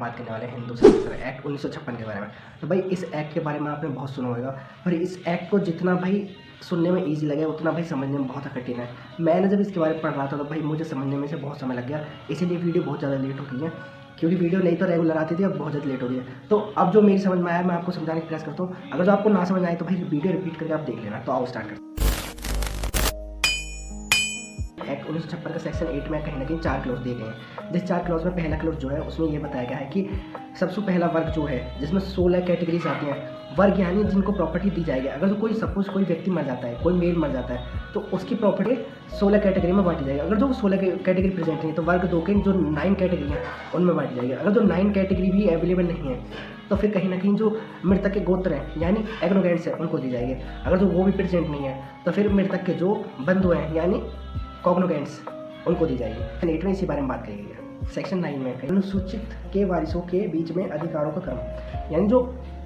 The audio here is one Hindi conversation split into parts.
बात करने वाले हैं हिंदू संरक्षण एक्ट 1956 के बारे में। तो भाई इस एक्ट के बारे में आपने बहुत सुना होगा, पर इस एक्ट को जितना भाई सुनने में ईजी लगे उतना भाई समझने में बहुत कठिन है। मैंने जब इसके बारे में पढ़ रहा था तो भाई मुझे समझने में से बहुत समय लग गया, इसीलिए वीडियो बहुत ज़्यादा लेट हो गई है, क्योंकि वीडियो नहीं तो रेगुलर आती थी, अब बहुत ज़्यादा लेट हो गई है। तो अब जो मेरी समझ में आया मैं आपको समझाने का प्रयास करता हूँ। अगर जो आपको ना समझ आए तो भाई वीडियो रिपीट करके आप देख लेना। तो आओ स्टार्ट करते हैं। एक्ट 1956 का सेक्शन 8 में कहीं ना कहीं 4 क्लॉज दिए गए हैं। जिस 4 क्लॉज में पहला क्लॉज जो है उसमें ये बताया गया है कि सबसे पहला वर्ग जो है जिसमें 16 कैटेगरीज आती हैं, वर्ग यानी जिनको प्रॉपर्टी दी जाएगी। अगर तो कोई सपोज कोई व्यक्ति मर जाता है, कोई मेल मर जाता है, तो उसकी प्रॉपर्टी 16 कैटेगरी में बांटी जाएगी। अगर जो 16 कैटेगरी प्रेजेंट नहीं है तो वर्ग 2 के जो 9 कैटेगरी हैं उनमें बांटी जाएगी। अगर जो 9 कैटेगरी भी अवेलेबल नहीं है तो फिर कहीं ना कहीं जो मृतक के गोत्र हैं यानी एग्नोगेंट्स हैं उनको दी जाएगी। अगर जो वो भी प्रेजेंट नहीं है तो फिर मृतक के जो बंधु हैं यानी कॉग्नोगेंट्स उनको दी जाएगी। सेक्शन 8 में इसी बारे में बात करी गई है। सेक्शन 9 में अनुसूचित के वारिसों के बीच में अधिकारों का क्रम, यानी जो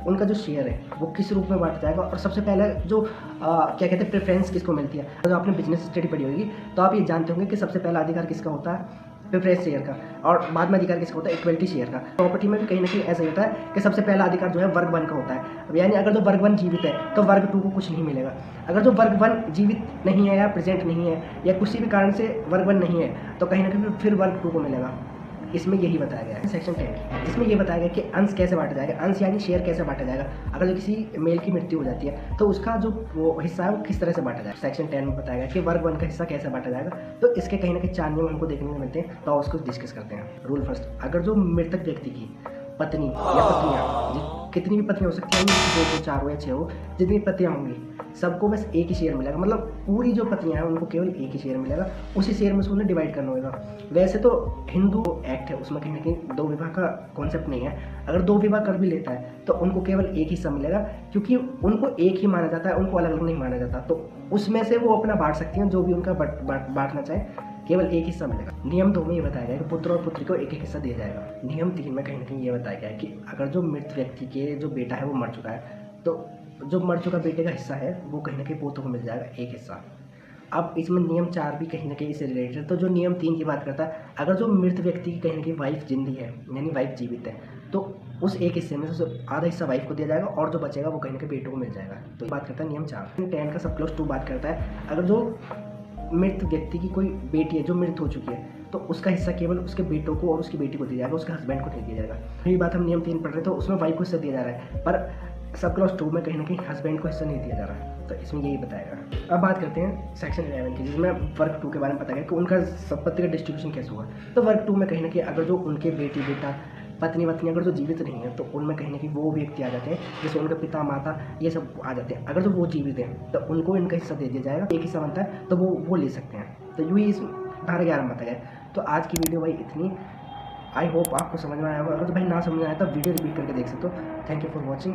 उनका जो शेयर है वो किस रूप में बांटा जाएगा, और सबसे पहले जो क्या कहते हैं प्रेफरेंस किसको मिलती है। जो आपने बिजनेस स्टडी पढ़ी होगी तो आप ये जानते होंगे कि सबसे पहला अधिकार किसका होता है, प्रेफरेंस शेयर का, और बाद में अधिकार किसका होता है, इक्वलिटी शेयर का। प्रॉपर्टी में भी कहीं ना कहीं ऐसा होता है कि सबसे पहला अधिकार जो है वर्ग 1 का होता है। अब यानी अगर जो वर्ग 1 जीवित है तो वर्ग 2 को कुछ नहीं मिलेगा। अगर जो वर्ग 1 जीवित नहीं है या प्रेजेंट नहीं है या किसी भी कारण से वर्ग 1 नहीं है तो कहीं ना कहीं फिर वर्ग 2 को मिलेगा। इसमें यही बताया गया है। सेक्शन 10 इसमें ये बताया गया कि अंश कैसे बांटा जाएगा। अंश यानी शेयर कैसे बांटा जाएगा। अगर जो किसी मेल की मृत्यु हो जाती है तो उसका जो वो हिस्सा है वो किस तरह से बांटा जाएगा। सेक्शन 10 में बताया गया कि वर्ग 1 का हिस्सा कैसे बांटा जाएगा। तो इसके कहीं ना कहीं 4 नियम हमको देखने को मिलते हैं, तो उसको डिस्कस करते हैं। रूल फर्स्ट, अगर जो मृतक व्यक्ति की पत्नी या पत्नियाँ, कितनी भी पत्नियाँ हो सकती हैं, 2 4 हो या 6 हो, जितनी पत्नियाँ होंगी सबको बस एक ही शेयर मिलेगा। मतलब पूरी जो पत्नियाँ हैं उनको केवल एक ही शेयर मिलेगा, उसी शेयर में से उन्हें डिवाइड करना होगा। वैसे तो हिंदू एक्ट है उसमें कहीं ना कहीं 2 विवाह का कॉन्सेप्ट नहीं है। अगर 2 विवाह कर भी लेता है तो उनको केवल एक हिस्सा मिलेगा, क्योंकि उनको एक ही माना जाता है, उनको अलग अलग नहीं माना जाता। तो उसमें से वो अपना बांट सकती हैं, जो भी उनका बांटना चाहे, केवल एक हिस्सा मिलेगा। नियम 2 में ये बताया गया है कि पुत्र और पुत्री को एक एक हिस्सा दिया जाएगा। नियम 3 में कहीं ना कहीं ये बताया गया है कि अगर जो मृत व्यक्ति के जो बेटा है वो मर चुका है तो जो मर चुका बेटे का हिस्सा है वो कहीं ना कहीं पोतों को मिल जाएगा एक हिस्सा। अब इसमें नियम 4 भी कहीं ना कहीं इससे रिलेटेड है। तो जो नियम 3 की बात करता है, अगर जो मृत व्यक्ति की कहीं ना कहीं वाइफ जिंदी है यानी वाइफ जीवित है तो उस एक हिस्से में से आधा हिस्सा वाइफ को दिया जाएगा और जो बचेगा वो कहीं ना कहीं बेटों को मिल जाएगा। तो बात करता है नियम 4। 10 का सब क्लॉज 2 बात करता है, अगर जो मृत व्यक्ति की कोई बेटी है जो मृत हो चुकी है तो उसका हिस्सा केवल उसके बेटों को और उसकी बेटी को दिया जाएगा, उसके हस्बैंड को नहीं दिया जाएगा। यही बात हम नियम 3 पढ़ रहे तो उसमें वाइफ को हिस्सा दिया जा रहा है, पर सब क्लॉज 2 में कहीं ना कहीं हस्बैंड को हिस्सा नहीं दिया जा रहा है। तो इसमें यही बताएगा। अब बात करते हैं सेक्शन 11 की, जिसमें वर्ग 2 के बारे में पता गया कि उनका संपत्ति का डिस्ट्रीब्यूशन कैसे हुआ। तो वर्ग 2 में कहीं ना कहीं अगर जो उनके बेटी बेटा पत्नी वत्नी अगर जो जीवित नहीं है तो उनमें कहीं ना कहीं वो व्यक्ति आ जाते हैं, जैसे उनके पिता माता ये सब आ जाते हैं। अगर जो वो जीवित हैं तो उनको इनका हिस्सा दे दिया जाएगा, एक हिस्सा बनता है तो वो ले सकते हैं। तो यूँ ही इस धारा 11 में बताया गया। तो आज की वीडियो भाई इतनी, आई होप आपको समझ में आया होगा। अगर तो भाई ना समझ में आया तो वीडियो रिपीट करके देख सकते हो। Thank you for watching.